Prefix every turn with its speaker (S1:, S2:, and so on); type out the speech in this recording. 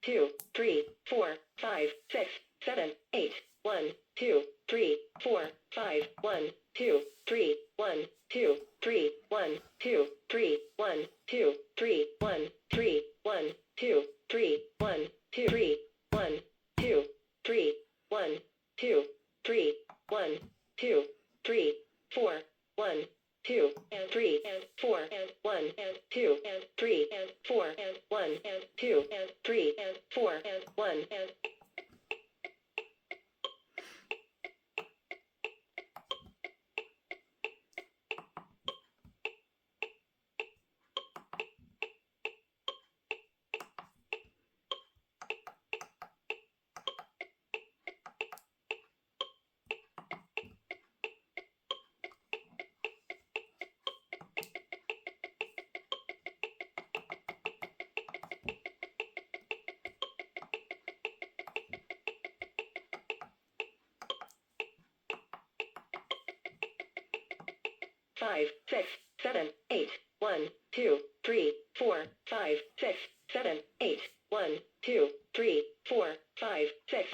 S1: 2, 3, 4, 5, 6, 7, 8, 1, 2, 3, 4, 5, 1, 2, 3, 1, 2, 3, 1, 2, 3, 1, 2, 3, 1, 3, 1, 2, 3, 1, 2, 3, 1, 2, 3, 1, 2, 3, 1, 2, 3, 4, 1, 2, and 3, and 4, and 1, and 2, and 3, and 4, and 1, and 2, and 3, and 4, and 1, and 5, 6, 7, 8, 1, 2, 3, 4, 5, 6, 7, 8, 1, 2, 3, 4, 5, 6,